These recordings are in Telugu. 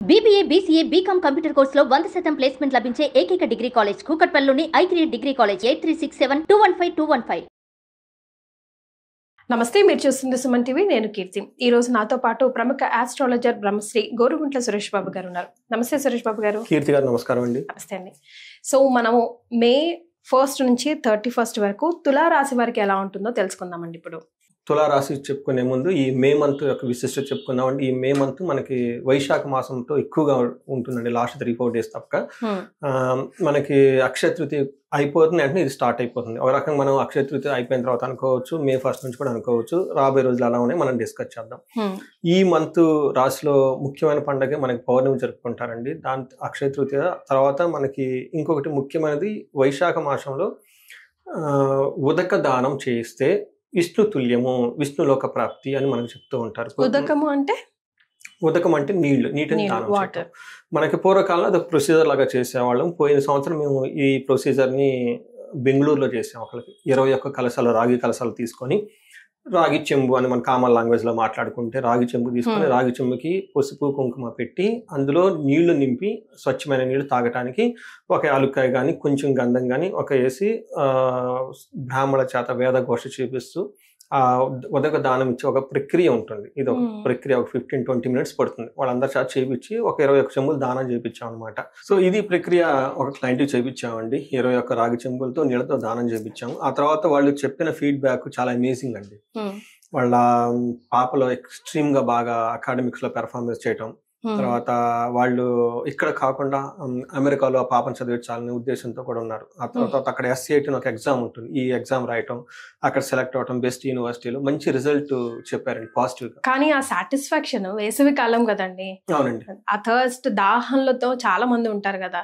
BBA, BCA, BCom కంప్యూటర్ కోర్సులో 100% ప్లేస్మెంట్ లభించే ఏకైక డిగ్రీ కాలేజ్ కూకట్పల్లిలోని I3 డిగ్రీ కాలేజ్ 8367215215. నమస్తే, మీరు చూస్తుంది సుమన్ టీవీ. నేను కీర్తి. ఈ రోజు నాతో పాటు ప్రముఖ ఆస్ట్రాలజర్ బ్రహ్మశ్రీ గోరుగుంట్ల సురేష్ బాబు గారు ఉన్నారు. నమస్తే సురేష్ బాబు గారు. కీర్తి గారు నమస్కారం అండి. నమస్తే అండి. సో మనము మే 1 నుంచి 31 వరకు తులా రాశి వారికి ఎలా ఉంటుందో తెలుసుకుందామండి. ఇప్పుడు తులారాశి చెప్పుకునే ముందు ఈ మే మంత్ యొక్క విశిష్టత చెప్పుకుందామండి. ఈ మే మంత్ మనకి వైశాఖ మాసంతో ఎక్కువగా ఉంటుందండి. లాస్ట్ 3-4 డేస్ తప్పక మనకి అక్షయ తృతీయ అయిపోతుంది అంటే ఇది స్టార్ట్ అయిపోతుంది. ఒక రకంగా మనం అక్షయ తృతీయ అయిపోయిన తర్వాత అనుకోవచ్చు, మే 1 నుంచి కూడా అనుకోవచ్చు. రాబోయే రోజులు అలా ఉన్నాయి, మనం డిస్కస్ చేద్దాం. ఈ మంత్ రాశిలో ముఖ్యమైన పండుగ మనకి పౌర్ణమి జరుపుకుంటారండి. దాని అక్షయ తృతీయ తర్వాత మనకి ఇంకొకటి ముఖ్యమైనది వైశాఖ మాసంలో ఉదక దానం చేయిస్తే విష్ణు తుల్యము, విష్ణులోక ప్రాప్తి అని మనకు చెప్తూ ఉంటారు. ఉదకము అంటే ఉదకం అంటే నీటిని దానం చేయడం. మనకి పూర్వకాలంలో అది ప్రొసీజర్ లాగా చేసేవాళ్ళం. పోయిన సంవత్సరం మేము ఈ ప్రొసీజర్ ని బెంగళూరులో చేసాం. ఒకరికి 21 కలశాలు, రాగి కలశాలు తీసుకొని, రాగి చెంబు అని మన కామన్ లాంగ్వేజ్ లో మాట్లాడుకుంటే రాగి చెంబు తీసుకొని, రాగి చెంబుకి పసుపు కుంకుమ పెట్టి అందులో నీళ్లు నింపి స్వచ్ఛమైన నీళ్లు తాగటానికి ఒక యాలుక్కాయ కానీ కొంచెం గంధం కానీ ఒక వేసి బ్రాహ్మణ చేత వేద ఘోష చేపిస్తూ ఆ ఉదక దానం ఇచ్చి ఒక ప్రక్రియ ఉంటుంది. ఇది ఒక ప్రక్రియ, ఒక 15-20 మినిట్స్ పడుతుంది. వాళ్ళందరి చేత చేపించి ఒక 21 చెంబులు దానం చేపించాం అనమాట. సో ఇది ప్రక్రియ ఒక క్లయింట్ చేపించామండి. 21 రాగి చెంబులతో నీళ్ళతో దానం చేపించాము. ఆ తర్వాత వాళ్ళు చెప్పిన ఫీడ్బ్యాక్ చాలా అమేజింగ్ అండి. వాళ్ళ పాపలో ఎక్స్ట్రీమ్ గా బాగా అకాడమిక్స్ లో పెర్ఫార్మెన్స్ చేయటం, తర్వాత వాళ్ళు ఇక్కడ కాకుండా అమెరికాలో ఆ పాపను చదివించాలనే ఉద్దేశంతో కూడా ఉన్నారు. ఆ తర్వాత అక్కడ SCIT ఒక ఎగ్జామ్ ఉంటుంది. ఈ ఎగ్జామ్ రాయటం, అక్కడ సెలెక్ట్ అవటం, బెస్ట్ యూనివర్సిటీలో మంచి రిజల్ట్ చెప్పారండి, పాజిటివ్ గా. కానీ ఆ సాటిస్ఫాక్షన్ వేసవి కాలం కదండి. అవునండి. ఆ థర్స్ట్ దాహంలతో చాలా మంది ఉంటారు కదా.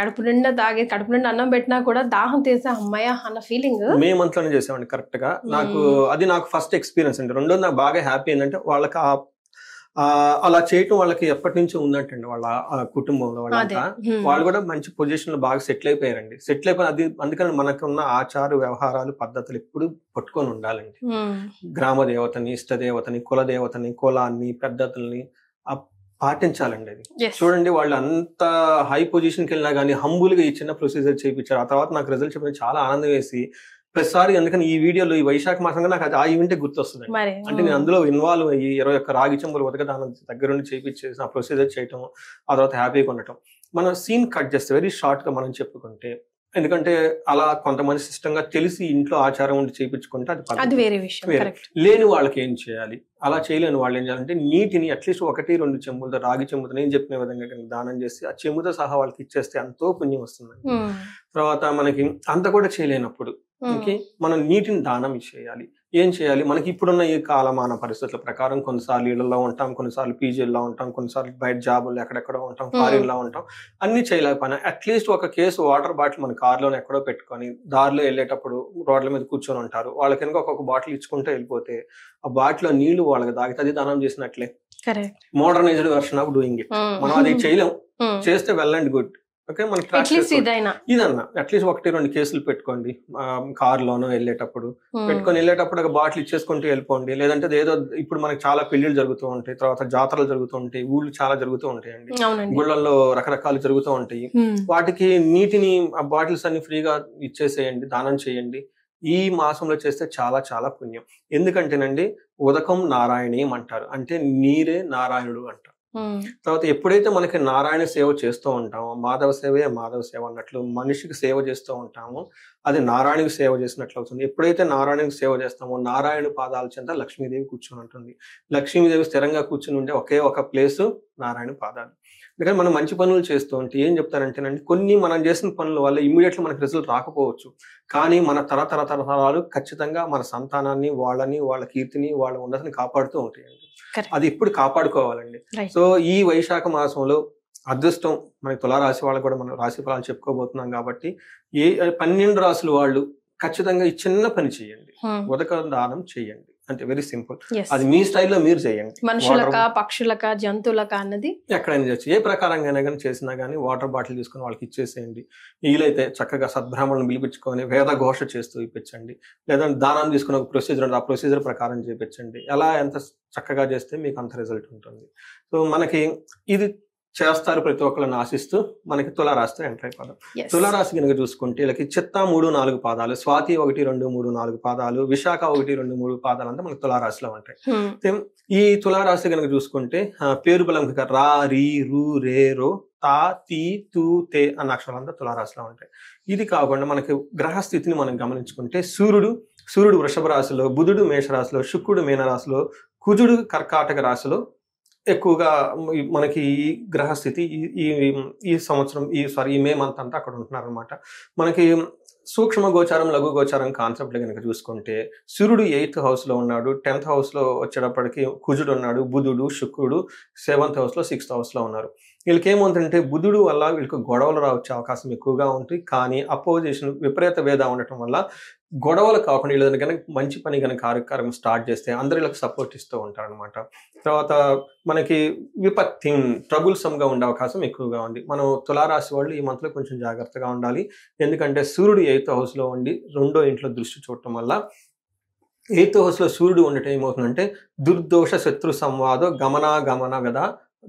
కడుపు నిండా తాగి కడుపు నిండా అన్నం పెట్టినా కూడా దాహం తీసే అమ్మాయ అన్న ఫీలింగ్ మే మంత్ లోనే చేసామండి. కరెక్ట్ గా నాకు ఫస్ట్ ఎక్స్పీరియన్స్ అండి. రెండోది నాకు బాగా హ్యాపీ ఏంటంటే వాళ్ళకి అలా చేయటం వాళ్ళకి ఎప్పటి నుంచో ఉందంటండి. వాళ్ళ కుటుంబంలో వాళ్ళంతా వాళ్ళు కూడా మంచి పొజిషన్ లో బాగా సెటిల్ అయిపోయారండి. సెటిల్ అయిపోయిన అది అందుకని మనకున్న ఆచార వ్యవహారాలు పద్ధతులు ఎప్పుడు పట్టుకొని ఉండాలండి. గ్రామ దేవతని, ఇష్ట దేవతని, కుల దేవతని, కులాన్ని, పద్ధతుల్ని పాటించాలండి. అది చూడండి, వాళ్ళు అంత హై పొజిషన్కి వెళ్ళినా కానీ హంబుల్ గా ఈ చిన్న ప్రొసీజర్ చేయించారు. ఆ తర్వాత నాకు రిజల్ట్ చెప్పిన చాలా ఆనందం వేసి ప్రతిసారి అందుకని ఈ వీడియోలో ఈ వైశాఖ మాసంగా నాకు అది ఆ ఈవెంటే గుర్తొస్తుంది. అంటే నేను అందులో ఇన్వాల్వ్ అయ్యి 21 రాగి చెంబులు ఉదక దానం దగ్గర నుండి చేయించేసి ఆ ప్రొసీజర్ చేయటం, ఆ తర్వాత హ్యాపీగా ఉండటం. మనం సీన్ కట్ చేస్తే వెరీ షార్ట్ గా మనం చెప్పుకుంటే, ఎందుకంటే అలా కొంతమంది సిస్టమ్ గా తెలిసి ఇంట్లో ఆచారం ఉండి చేయించుకుంటే అది వేరే విషయం. లేని వాళ్ళకి ఏం చేయాలి, అలా చేయలేని వాళ్ళు ఏం చేయాలంటే నీటిని అట్లీస్ట్ 1-2 చెంబులతో, రాగి చెంబుతో నేను చెప్పిన విధంగా దానం చేసి ఆ చెంబుతో సహా వాళ్ళకి ఇచ్చేస్తే ఎంతో పుణ్యం వస్తుంది. తర్వాత మనకి అంత కూడా చేయలేనప్పుడు మనం నీటిని దానం చేయాలి. ఏం చేయాలి, మనకి ఇప్పుడున్న ఈ కాలమాన పరిస్థితుల ప్రకారం కొన్నిసార్లు ఇళ్లలో ఉంటాం, కొన్నిసార్లు పీజీల్లో ఉంటాం, కొన్నిసార్లు బయట జాబులు ఎక్కడెక్కడో ఉంటాం, ఫారిన్ లో ఉంటాం. అన్ని చేయలేకపోయినా అట్లీస్ట్ ఒక కేసు వాటర్ బాటిల్ మన కార్లోనే ఎక్కడో పెట్టుకొని దారిలో వెళ్ళేటప్పుడు రోడ్ల మీద కూర్చొని ఉంటారు, వాళ్ళకి కనుక ఒక్కొక్క బాటిల్ ఇచ్చుకుంటూ వెళ్ళిపోతే ఆ బాటిల్ నీళ్లు వాళ్ళకి తాగితే అది దానం చేసినట్లే. Modernised version of doing it. మనం అది చేయలేం, చేస్తే వెల్ అండ్ గుడ్. ఇదన్నా అట్లీస్ట్ 1-2 కేసులు పెట్టుకోండి. కార్ లోనో వెళ్ళేటప్పుడు ఒక బాటిల్ ఇచ్చేసుకుంటూ వెళ్ళిపోండి. లేదంటే ఏదో ఇప్పుడు మనకి చాలా పెళ్లిళ్ళు జరుగుతూ ఉంటాయి, తర్వాత జాతరలు జరుగుతూ ఉంటాయి, ఊళ్ళు చాలా జరుగుతూ ఉంటాయండి, గుళ్ళల్లో రకరకాలు జరుగుతూ ఉంటాయి. వాటికి నీటిని ఆ బాటిల్స్ అన్ని ఫ్రీగా ఇచ్చేసేయండి, దానం చేయండి. ఈ మాసంలో చేస్తే చాలా చాలా పుణ్యం. ఎందుకంటేనండి ఉదకం నారాయణీయం అంటారు, అంటే నీరే నారాయణుడు అంటారు. తర్వాత ఎప్పుడైతే మనకి నారాయణ సేవ చేస్తూ ఉంటామో, మాధవ సేవే మాధవ సేవ అన్నట్లు మనిషికి సేవ చేస్తూ ఉంటామో అది నారాయణకి సేవ చేసినట్లు అవుతుంది. ఎప్పుడైతే నారాయణకి సేవ చేస్తామో నారాయణ పాదాల చెంత లక్ష్మీదేవి కూర్చొని ఉంటుంది. లక్ష్మీదేవి స్థిరంగా కూర్చొని ఉండే ఒకే ఒక ప్లేసు నారాయణ పాదాలు. ఎందుకంటే మనం మంచి పనులు చేస్తూ ఉంటే ఏం చెప్తారంటేనండి, కొన్ని మనం చేసిన పనుల వల్ల ఇమ్మీడియట్లీ మనకి రిజల్ట్ రాకపోవచ్చు, కానీ మన తరతరాలు ఖచ్చితంగా మన సంతానాన్ని, వాళ్ళ కీర్తిని, వాళ్ళ ఉన్నతిని కాపాడుతూ ఉంటాయండి. అది ఇప్పుడు కాపాడుకోవాలండి. సో ఈ వైశాఖ మాసంలో అదృష్టం మనకి తులారాశి వాళ్ళకు కూడా మనం రాశి ఫలాలు చెప్పుకోబోతున్నాం కాబట్టి 12 రాశులు వాళ్ళు ఖచ్చితంగా ఈ చిన్న పని చేయండి, ఉదక దానం చేయండి. అంటే వెరీ సింపుల్. అది మీ స్టైల్లో మీరు చేయండి. మనుషులక, పక్షులక, జంతువులక అన్నది ఎక్కడైనా చేయొచ్చు. ఏ ప్రకారంగా కానీ చేసినా కానీ వాటర్ బాటిల్ తీసుకుని వాళ్ళకి ఇచ్చేసేయండి. వీలైతే చక్కగా సద్బ్రాహ్మణులను పిలిపించుకొని వేద ఘోష చేస్తూ ఇప్పించండి. లేదా దానం తీసుకుని ఒక ప్రొసీజర్ ఉంటుంది, ఆ ప్రొసీజర్ ప్రకారం చేయించండి. ఎలా ఎంత చక్కగా చేస్తే మీకు అంత రిజల్ట్ ఉంటుంది. సో మనకి ఇది చేస్తారు ప్రతి ఒక్కళ్ళని ఆశిస్తూ మనకి తులారాశితో ఎంటర్ అయిపోదాం. Yes. తులారాశి కనుక చూసుకుంటే వీళ్ళకి చిత్త 3-4 పాదాలు, స్వాతి 1-2-3-4 పాదాలు, విశాఖ 1-2-3 పాదాలు అంతా మనకి తులారాశిలో ఉంటాయి. ఈ తులారాశి కనుక చూసుకుంటే పేరు బలం రా, రీ, రు, రే, రో, తా, తీ, తూ, తే అన్న అక్షరాలంతా తులారాశిలో ఉంటాయి. ఇది కాకుండా మనకి గ్రహస్థితిని మనం గమనించుకుంటే సూర్యుడు వృషభ రాశిలో, బుధుడు మేషరాశిలో, శుక్రుడు మీనరాశిలో, కుజుడు కర్కాటక రాశిలో ఎక్కువగా మనకి ఈ గ్రహస్థితి ఈ సంవత్సరం ఈ మే మంత్ అంతా అక్కడ ఉంటున్నారు అనమాట. మనకి సూక్ష్మ గోచారం, లఘు గోచారం కాన్సెప్ట్ కనుక చూసుకుంటే సూర్యుడు 8th హౌస్లో ఉన్నాడు, 10th హౌస్లో వచ్చేటప్పటికి కుజుడు ఉన్నాడు, బుధుడు, శుక్రుడు 7th హౌస్లో, 6th హౌస్లో ఉన్నారు. వీళ్ళకి ఏమవుతుందంటే బుధుడు వల్ల వీళ్ళకి గొడవలు రావచ్చే అవకాశం ఎక్కువగా ఉంటుంది. కానీ అపోజిషన్ విపరీత వేద ఉండటం వల్ల గొడవలు కాకుండా వీళ్ళు కనుక మంచి పని కనుక కార్యక్రమం స్టార్ట్ చేస్తే అందరూ వీళ్ళకి సపోర్ట్ ఇస్తూ ఉంటారనమాట. తర్వాత మనకి విపత్తి ట్రబుల్సమ్గా ఉండే అవకాశం ఎక్కువగా ఉంది. మనం తులారాశి వాళ్ళు ఈ మంత్లో కొంచెం జాగ్రత్తగా ఉండాలి. ఎందుకంటే సూర్యుడు 8th హౌస్లో ఉండి 2వ ఇంట్లో దృష్టి చూడటం వల్ల 8th హౌస్లో సూర్యుడు ఉండటం ఏమవుతుందంటే దుర్దోష శత్రు సంవాదో గమన వ్యధ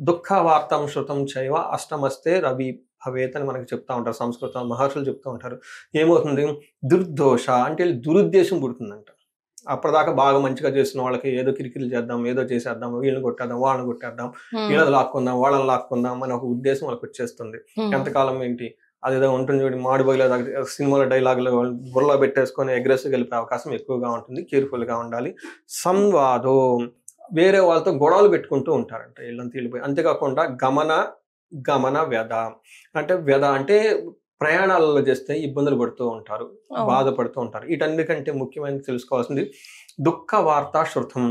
దుఃఖ వార్తం శృతం చైవ అష్టమస్తే రవి భవేత్ అని మనకి చెప్తా ఉంటారు. సంస్కృతం మహర్షులు చెప్తూ ఉంటారు. ఏమవుతుంది దుర్దోష అంటే దురుద్దేశం పుడుతుందంట. అప్పటిదాకా బాగా మంచిగా చేసిన వాళ్ళకి ఏదో కిరికిరి చేద్దాం, ఏదో చేసేద్దాం, వీళ్ళని కొట్టేద్దాం, వాళ్ళని కొట్టేద్దాం, వీళ్ళని లాక్కుందాం, వాళ్ళని లాక్కుందాం అని ఒక ఉద్దేశం వాళ్ళకి వచ్చేస్తుంది. ఎంతకాలం ఏంటి అదేదో ఉంటుంది చూడండి, మాడి బొయ్యిలో సినిమాల డైలాగులు బుర్రలో పెట్టేసుకొని అగ్రెసివ్గా వెళ్ళిపోయే అవకాశం ఎక్కువగా ఉంటుంది. కేర్ఫుల్గా ఉండాలి. సంవాదో వేరే వాళ్ళతో గొడవలు పెట్టుకుంటూ ఉంటారంట వీళ్ళంతా వెళ్ళిపోయి. అంతేకాకుండా గమన వ్యధ అంటే ప్రయాణాలలో చేస్తే ఇబ్బందులు పడుతూ ఉంటారు, బాధపడుతూ ఉంటారు. వీటన్నిటికంటే ముఖ్యమైనది తెలుసుకోవాల్సింది దుఃఖ వార్త శృతం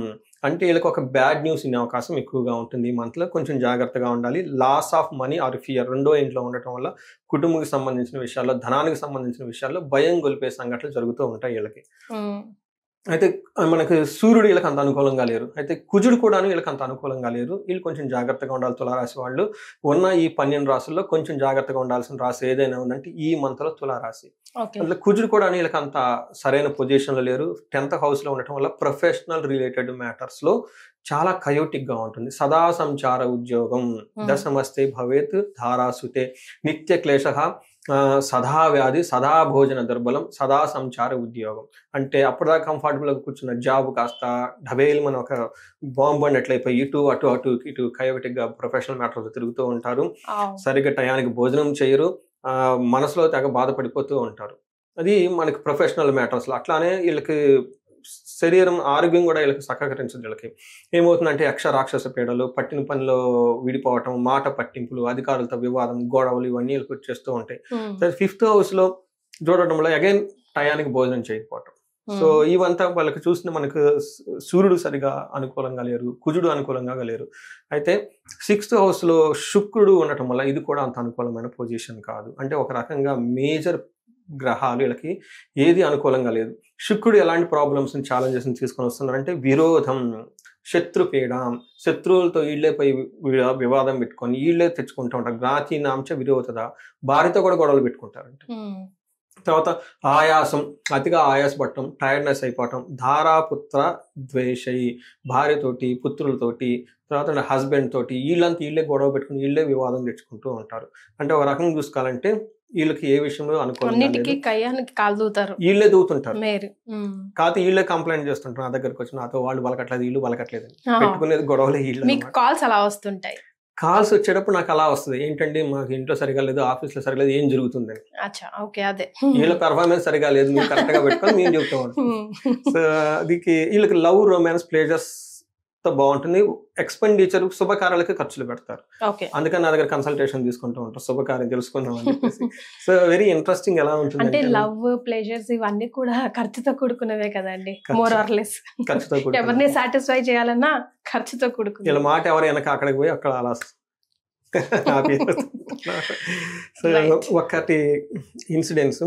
అంటే వీళ్ళకి ఒక బ్యాడ్ న్యూస్ ఇనే అవకాశం ఎక్కువగా ఉంటుంది. ఈ మంత్లో కొంచెం జాగ్రత్తగా ఉండాలి. Loss of money or fear 2వ ఇంట్లో ఉండటం వల్ల కుటుంబానికి సంబంధించిన విషయాల్లో, ధనానికి సంబంధించిన విషయాల్లో భయం గొలిపే సంఘటనలు జరుగుతూ ఉంటాయి వీళ్ళకి. అయితే మనకి సూర్యుడు వీళ్ళకి అంత అనుకూలంగా లేరు, అయితే కుజుడు కూడా వీళ్ళకి అంత అనుకూలంగా లేరు. వీళ్ళు కొంచెం జాగ్రత్తగా ఉండాలి. తులారాశి వాళ్ళు ఉన్న ఈ 12 రాశుల్లో కొంచెం జాగ్రత్తగా ఉండాల్సిన రాశి ఏదైనా ఉందంటే ఈ మంత్లో తులారాశి. అందులో కుజుడు కూడా వీళ్ళకి అంత సరైన పొజిషన్లో లేరు. 10th హౌస్లో ఉండటం వల్ల ప్రొఫెషనల్ రిలేటెడ్ మ్యాటర్స్లో చాలా కయోటిక్గా ఉంటుంది. సదా సంచార ఉద్యోగం దశమస్తే భవేత్ ధారాసుతే నిత్య క్లేశ సదా వ్యాధి సదా భోజన దుర్బలం సదా సంచార ఉద్యోగం అంటే అప్పటిదాకా కంఫర్టబుల్గా కూర్చున్న జాబ్ కాస్త డబేలు మన ఒక బాంబు అన్నట్లయిపోయి ఇటు కయోటిక్గా ప్రొఫెషనల్ మ్యాటర్స్ తిరుగుతూ ఉంటారు. సరిగ్గా టయానికి భోజనం చేయరు, మనసులో తెగ బాధపడిపోతూ ఉంటారు. అది మనకి ప్రొఫెషనల్ మ్యాటర్స్లో. అట్లానే వీళ్ళకి శరీరం ఆరోగ్యం కూడా వీళ్ళకి సహకరించదు. వీళ్ళకి ఏమవుతుందంటే రాక్షస పీడలు, పట్టిన పనిలో విడిపోవటం, మాట పట్టింపులు, అధికారులతో వివాదం, గొడవలు ఇవన్నీ వీళ్ళకి వచ్చేస్తూ ఉంటాయి. 5th హౌస్లో చూడటంలో అగైన్ టయానికి భోజనం చేయకపోవటం. సో ఇవంతా వాళ్ళకి చూసిన మనకు సూర్యుడు సరిగా అనుకూలంగా లేరు, కుజుడు అనుకూలంగా లేరు. అయితే 6th హౌస్లో శుక్రుడు ఉండటం వల్ల ఇది కూడా అంత అనుకూలమైన పొజిషన్ కాదు. అంటే ఒక రకంగా మేజర్ గ్రహాలు వీళ్ళకి ఏది అనుకూలంగా లేదు. శుక్రుడు ఎలాంటి ప్రాబ్లమ్స్ని ఛాలెంజెస్ని తీసుకొని వస్తున్నారంటే విరోధం, శత్రుపీడ, శత్రువులతో వీళ్ళే పై వివాదం పెట్టుకొని వీళ్ళే తెచ్చుకుంటూ ఉంటారు. జ్ఞాతి నాంచ విరోధద, భార్యతో కూడా గొడవలు పెట్టుకుంటారంట. తర్వాత ఆయాసం, అతిగా ఆయాసపడటం, టైర్డ్నెస్ అయిపోవటం, ధారాపుత్ర ద్వేషై, భార్యతోటి, పుత్రులతోటి, తర్వాత హస్బెండ్ తోటి వీళ్ళే గొడవ పెట్టుకుని వీళ్ళే వివాదం తెచ్చుకుంటూ ఉంటారు. అంటే ఒక రకంగా చూసుకోవాలంటే వీళ్ళకి ఏ విషయంలో అనుకూలంగా వీళ్ళే దూతుంటారు. కాకపోతే వీళ్ళే కంప్లైంట్ చేస్తుంటారు, నా దగ్గరకు వచ్చి నాతో వాళ్ళు బలకట్లేదు, వీళ్ళు బలకట్లేదు, పెట్టుకునేది గొడవలే వీళ్ళు. కాల్స్ అలా వస్తుంటాయి. కాల్స్ వచ్చేటప్పుడు నాకు అలా వస్తుంది, ఏంటంటే మాకు ఇంట్లో సరిగా లేదు, ఆఫీస్లో సరిగా లేదు, ఏం జరుగుతుందని. వీళ్ళ పెర్ఫార్మెన్స్ సరిగా లేదు, మీరు కరెక్ట్ గా పెట్టుకొని మేము చెప్తూ ఉంటాం. సో అదికి వీళ్ళకి లవ్, రొమాన్స్, ప్లేజర్స్ తో బాగుంటుంది. ఎక్స్పెండిచర్ శుభకార్యాలకి ఖర్చులు పెడతారు. అందుకని నా దగ్గర కన్సల్టేషన్ తీసుకుంటూ ఉంటారు, శుభకార్యం తెలుసుకుందాం అని చెప్పేసి. So very interesting. ఎలా ఉంటుంది అంటే లవ్, ప్లేజర్స్ ఇవన్నీ కూడా ఖర్చుతో కూడుకున్నవే కదండి. మోర్ ఆర్ లెస్ ఖర్చుతో కూడుకున్నవి. ఎవరిని సాటిస్ఫై చేయాలన్నా ఖర్చుతో కూడుకున్నది. ఇలా మాట ఎవరు వెనక అక్కడికి పోయి అక్కడ అలా సో ఒకటి ఇన్సిడెంట్స్,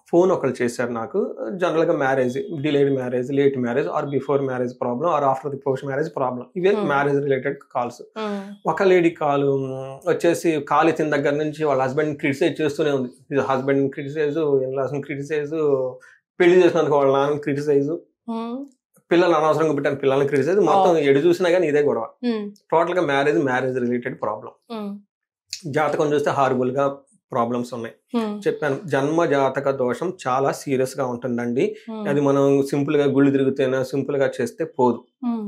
ఫోన్ ఒకళ్ళు చేశారు నాకు. జనరల్గా marriage, delayed marriage, late marriage, or before marriage problem, or after the post marriage problem, ఇవే మ్యారేజ్ రిలేటెడ్ కాల్స్. ఒక లేడీ కాల్ వచ్చేసి కాల్ ఇచ్చిన దగ్గర నుంచి వాళ్ళ హస్బెండ్ క్రిటిసైజ్ చేస్తూనే ఉంది. హస్బెండ్ క్రిటిసైజ్, ఇన్లాస్ క్రిటిసైజ్, పెళ్లి చేసినందుకు వాళ్ళ నాన్న క్రిటిసైజ్, పిల్లలు అనవసరంగా పెట్టాను పిల్లల్ని క్రిటిసైజ్ మొత్తం ఎడు చూసినా కానీ ఇదే గొడవ. టోటల్ గా మ్యారేజ్ రిలేటెడ్ ప్రాబ్లం. జాతకం చూస్తే హార్బుల్ గా ప్రాబ్లమ్స్ ఉన్నాయి. చెప్పాను జన్మ జాతక దోషం చాలా సీరియస్ గా ఉంటుందండి. అది మనం సింపుల్ గా గుళ్ళు తిరుగుతేనే సింపుల్ గా చేస్తే పోదు.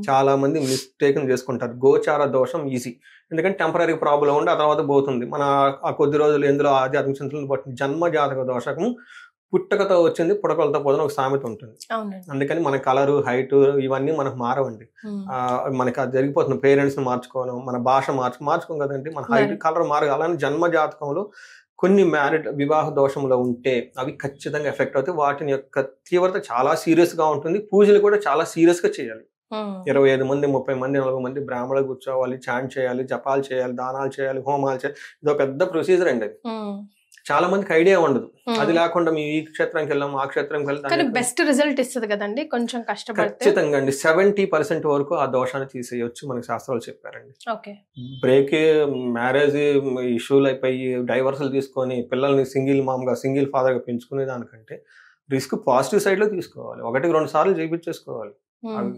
చాలా మంది మిస్టేక్ చేసుకుంటారు. గోచార దోషం ఈజీ, ఎందుకంటే టెంపరీ ప్రాబ్లం ఉండి ఆ తర్వాత పోతుంది. మన ఆ కొద్ది రోజులు ఎందులో ఆధ్యాత్మిక చింతనలు పట్టిన జన్మ జాతక దోషకం పుట్టకతో వచ్చింది పుడకలతో పోదని ఒక సామెత ఉంటుంది. అందుకని మన కలరు హైట్ ఇవన్నీ మనకు మారవండి. మనకి అది జరిగిపోతుంది. పేరెంట్స్ ని మార్చుకోవడం, మన భాష మార్చుకోం కదండి, మన హైట్ కలర్ మారదు. అలానే జన్మ జాతకంలో కొన్ని వివాహ దోషంలో ఉంటే అవి ఖచ్చితంగా ఎఫెక్ట్ అవుతాయి. వాటిని యొక్క తీవ్రత చాలా సీరియస్ గా ఉంటుంది. పూజలు కూడా చాలా సీరియస్ గా చేయాలి. 25 మంది 30 మంది 40 మంది బ్రాహ్మణులు కూర్చోవాలి, చాంట్ చేయాలి, జపాలు చేయాలి, దానాలు చేయాలి, హోమాలు చేయాలి. ఇదో పెద్ద ప్రొసీజర్ అండి. అది చాలా మందికి ఐడియా ఉండదు. అది లేకుండా మేము ఈ క్షేత్రానికి వెళ్ళాం ఆ క్షేత్రంకి వెళ్తాం, బెస్ట్ రిజల్ట్ ఇస్తుంది కదండి కొంచెం కష్టపడితే. ఖచ్చితంగా అండి 70% వరకు ఆ దోషాన్ని తీసేయొచ్చు, మనకి శాస్త్రాలు చెప్పారండి. బ్రేక్ మ్యారేజ్ ఇష్యూలు అయిపోయి డైవర్సులు తీసుకొని పిల్లల్ని సింగిల్ ఫాదర్ గా పెంచుకునే దానికంటే రిస్క్ పాజిటివ్ సైడ్ లో తీసుకోవాలి. 1-2 సార్లు చేయించేసుకోవాలి.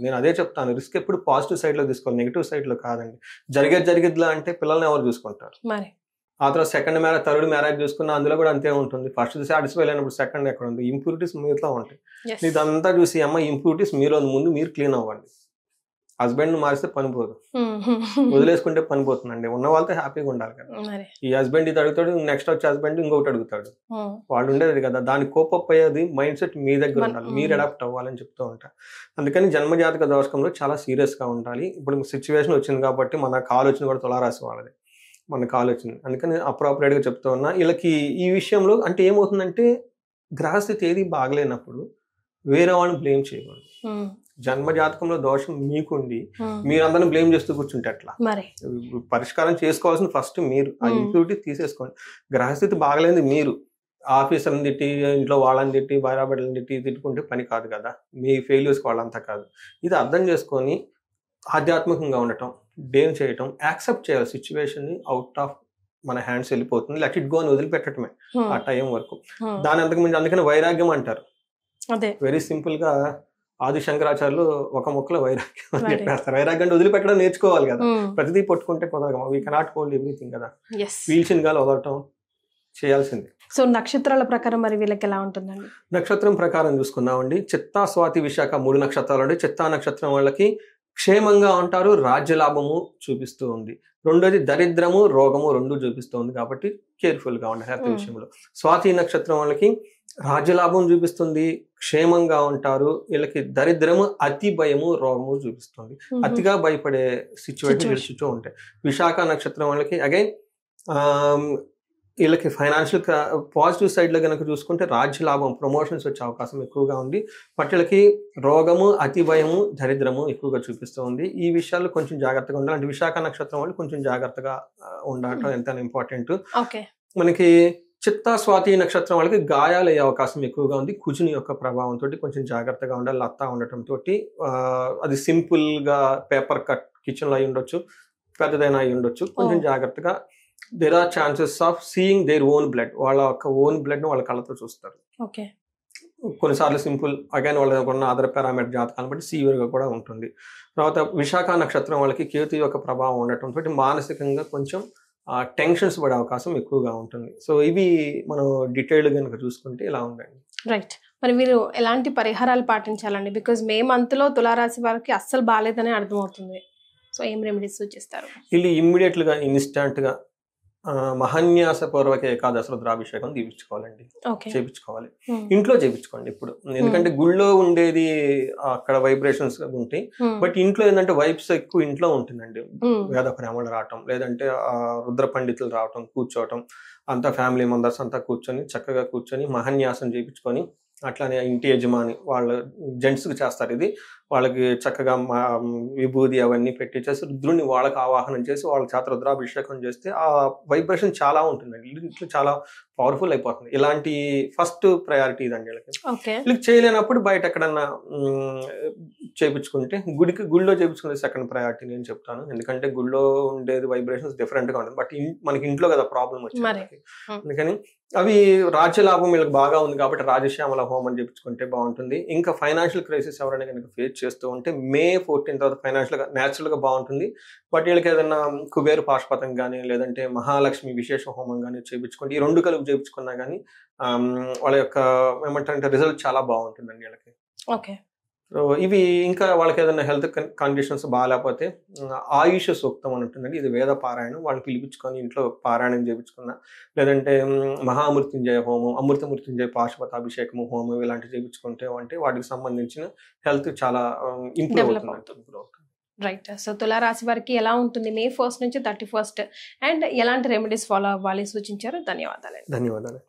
నేను అదే చెప్తాను, రిస్క్ ఎప్పుడు పాజిటివ్ సైడ్ లో తీసుకోవాలి, నెగిటివ్ సైడ్ లో కాదండి. జరిగేదిలా అంటే పిల్లల్ని ఎవరు చూసుకుంటారు. ఆ తర్వాత సెకండ్ మ్యారేజ్ థర్డ్ మ్యారేజ్ చూసుకున్న అందులో కూడా అంతే ఉంటుంది. ఫస్ట్ సాటిస్ఫై అయినప్పుడు సెకండ్ ఎక్కడ ఉంది, ఇంప్యూరిటీస్ మీరులో ఉంటాయి. ఇదంతా చూసి అమ్మ ఇంప్యూరిటీస్ మీలో ముందు మీరు క్లీన్ అవ్వండి. హస్బెండ్ మారిస్తే పని పోదు, వదిలేసుకుంటే పని పోతుందండి. ఉన్న వాళ్ళతో హ్యాపీగా ఉండాలి కదా. ఈ హస్బెండ్ ఇది అడుగుతాడు, నెక్స్ట్ వచ్చే హస్బెండ్ ఇంకొకటి అడుగుతాడు, వాళ్ళు ఉండేది కదా. దాని కోపప్ అయ్యేది మైండ్ సెట్ మీ దగ్గర ఉండాలి, మీరు అడాప్ట్ అవ్వాలని చెప్తూ ఉంటారు. అందుకని జన్మజాతక దోషకంలో చాలా సీరియస్ గా ఉండాలి. ఇప్పుడు సిచ్యువేషన్ వచ్చింది కాబట్టి మన కాల్ వచ్చింది కూడా తులారాశి వాళ్ళది, మన కాల్ వచ్చింది. అందుకని అప్రాపరేట్ గా చెప్తూ ఉన్నా. వీళ్ళకి ఈ విషయంలో అంటే ఏమవుతుందంటే గ్రహస్థితి ఏది బాగలేనప్పుడు వేరే వాళ్ళని బ్లేమ్ చేయకూడదు. జన్మ జాతకంలో దోషం మీకుండి మీరందరిని బ్లేమ్ చేస్తూ కూర్చుంటే ఎట్లా? పరిష్కారం చేసుకోవాల్సిన ఫస్ట్ మీరు ఆ ఇంప్యూరిటీ తీసేసుకోండి. గ్రహస్థితి బాగలేని మీరు ఆఫీసర్ని తిట్టి, ఇంట్లో వాళ్ళని తిట్టి, భార్యాభర్తలను తిట్టుకుంటే పని కాదు కదా. మీ ఫెయిల్యూర్స్ వాళ్ళంతా కాదు. ఇది అర్థం చేసుకొని ఆధ్యాత్మికంగా ఉండటం, డేమ్ చేయటం, యాక్సెప్ట్ చేయాలి. సిచ్యువేషన్ ని అవుట్ ఆఫ్ మన హ్యాండ్స్ వెళ్ళిపోతుంది, లెట్ ఇట్ గో అని వదిలిపెట్టడమే ఆ టైం వరకు. దాని అంతకు మించి అందుకని వైరాగ్యం అంటారు. వెరీ సింపుల్ గా ఆది శంకరాచార్యులు ఒక మొక్కలో వైరాగ్యం అని చెప్పేస్తారు. వైరాగ్యం వదిలిపెట్టడం నేర్చుకోవాలి కదా. ప్రతిదీ పట్టుకుంటే కుదరదు. వీ కెనాట్ హోల్డ్ ఎవ్రీథింగ్ కదా. పీల్చిన గాలి వదలటం చేయాల్సింది. సో నక్షత్రాల ప్రకారం మరి వీళ్ళకి ఎలా ఉంటుందండి? నక్షత్రం ప్రకారం చూసుకుందామండి. చిత్తా స్వాతి విశాఖ 3 నక్షత్రాలు అండి. చిత్తా నక్షత్రం వాళ్ళకి క్షేమంగా ఉంటారు, రాజ్యలాభము చూపిస్తూ ఉంది. రెండోది దరిద్రము రోగము 2 చూపిస్తూ ఉంది కాబట్టి కేర్ఫుల్ గా ఉండాలి హెల్త్ విషయంలో. స్వాతి నక్షత్రం వాళ్ళకి రాజ్యలాభం చూపిస్తుంది, క్షేమంగా ఉంటారు. వీళ్ళకి దరిద్రము అతి భయము రోగము చూపిస్తుంది. అతిగా భయపడే సిచ్యువేషన్ చూస్తూ ఉంటాయి. విశాఖ నక్షత్రం వాళ్ళకి అగైన్ వీళ్ళకి ఫైనాన్షియల్ పాజిటివ్ సైడ్ లో కనుక చూసుకుంటే రాజ్య లాభం, ప్రమోషన్స్ వచ్చే అవకాశం ఎక్కువగా ఉంది. బట్ వీళ్ళకి రోగము అతి భయము దరిద్రము ఎక్కువగా చూపిస్తూ ఉంది. ఈ విషయాల్లో కొంచెం జాగ్రత్తగా ఉండాలి. అంటే విశాఖ నక్షత్రం వాళ్ళు కొంచెం జాగ్రత్తగా ఉండటం ఎంత ఇంపార్టెంట్. మనకి చిత్తా స్వాతి నక్షత్రం వాళ్ళకి గాయాలు అయ్యే అవకాశం ఎక్కువగా ఉంది. కుజుని యొక్క ప్రభావంతో కొంచెం జాగ్రత్తగా ఉండాలి. లత్తా ఉండటంతో అది సింపుల్ గా పేపర్ కట్ కిచెన్ లో అయి ఉండొచ్చు, పెద్దదైనా అయి ఉండొచ్చు. కొంచెం జాగ్రత్తగా there are chances of seeing their own blood. వాళ్ళ యొక్క ఓన్ బ్లడ్ ను వాళ్ళ కళ్ళతో చూస్తారు. కొన్నిసార్లు సింపుల్ అగైన్ వాళ్ళకున్న అదర్ పారామీటర్ జాతకాలను బట్టి సివియర్ గా కూడా ఉంటుంది. తర్వాత విశాఖ నక్షత్రం వాళ్ళకి కేతు యొక్క ప్రభావం ఉండటంతో మానసికంగా కొంచెం టెన్షన్స్ పడే అవకాశం ఎక్కువగా ఉంటుంది. సో ఇవి మనం డీటెయిల్డ్ కనుక చూసుకుంటే ఇలా ఉందండి. రైట్. మరి మీరు ఎలాంటి పరిహారాలు పాటించాలండి? బికాజ్ మే మంత్ లో తులారాశి వారికి అస్సలు బాగాలేదని అర్థమవుతుంది. సో ఏం రెమెడీస్ సూచిస్తారు? వీళ్ళు ఇమ్మీడియట్ గా ఇన్స్టాంట్ గా మహాన్యాసపూర్వక ఏకాదశ రుద్రాభిషేకం తీపించుకోవాలండి, చేపించుకోవాలి. ఇంట్లో చేపించుకోండి ఇప్పుడు, ఎందుకంటే గుళ్ళో ఉండేది అక్కడ వైబ్రేషన్స్ ఉంటాయి. బట్ ఇంట్లో ఏంటంటే వైబ్స్ ఎక్కువ ఇంట్లో ఉంటుందండి. వేద బ్రాహ్మణులు రావటం, లేదంటే రుద్ర పండితులు రావటం, కూర్చోవటం, అంతా ఫ్యామిలీ మెంబర్స్ అంతా కూర్చొని చక్కగా కూర్చొని మహాన్యాసం చేయించుకొని, అట్లానే ఇంటి యజమాని వాళ్ళ జెంట్స్కి చేస్తారు ఇది, వాళ్ళకి చక్కగా విభూది అవన్నీ పెట్టించేసి రుద్రుని వాళ్ళకి ఆవాహనం చేసి వాళ్ళ చేత రుద్రాభిషేకం చేస్తే ఆ వైబ్రేషన్ చాలా ఉంటుందండి. ఇట్లా చాలా పవర్ఫుల్ అయిపోతుంది. ఇలాంటి ఫస్ట్ ప్రయారిటీ ఇదండి వీళ్ళకి. వీళ్ళకి చేయలేనప్పుడు బయట ఎక్కడన్నా చేయించుకుంటే గుడిలో చేయించుకునేది సెకండ్ ప్రయారిటీ నేను చెప్తాను. ఎందుకంటే గుడిలో ఉండేది వైబ్రేషన్స్ డిఫరెంట్ గా ఉంటుంది. బట్ మనకి ఇంట్లో కదా ప్రాబ్లం వచ్చింది. అందుకని అవి రాజ్యలాభం వీళ్ళకి బాగా ఉంది కాబట్టి రాజశ్యామల హోమం చేయించుకుంటే బాగుంటుంది. ఇంకా ఫైనాన్షియల్ క్రైసిస్ ఎవరైనా కనుక ఫేస్ చేస్తూ ఉంటే May 14 తర్వాత ఫైనాన్షియల్ గా న్యాచురల్ గా బాగుంటుంది. బట్ వీళ్ళకి ఏదైనా కుబేరు పాశుపతం కానీ లేదంటే మహాలక్ష్మి విశేష హోమం కానీ చేయించుకుంటే ఈ 2 కలిపి చేయించుకున్నా కానీ వాళ్ళ యొక్క ఏమంటారంటే రిజల్ట్ చాలా బాగుంటుందండి వీళ్ళకి. ఓకే. సో ఇవి ఇంకా వాళ్ళకి ఏదైనా హెల్త్ కండిషన్స్ బాగాలేకపోతే ఆయుష సూక్తం అని ఉంటుందండి. ఇది వేద పారాయణం. వాళ్ళు పిలిపించుకొని ఇంట్లో పారాయణం చేయించుకున్నా లేదంటే మహామృత్యుంజయ హోమం, అమృతమృత్యుంజయ పాశుపతాభిషేకము హోమం ఇలాంటివి చేయించుకుంటే అంటే వాటికి సంబంధించిన హెల్త్ చాలా ఇంప్రూవ్ అవుతుంది. రైట్. సో తులారాశి వారికి ఎలా ఉంటుంది May 1 నుంచి 31 అండ్ ఎలాంటి రెమెడీస్ ఫాలో అవ్వాలి సూచించారు? ధన్యవాదాలు.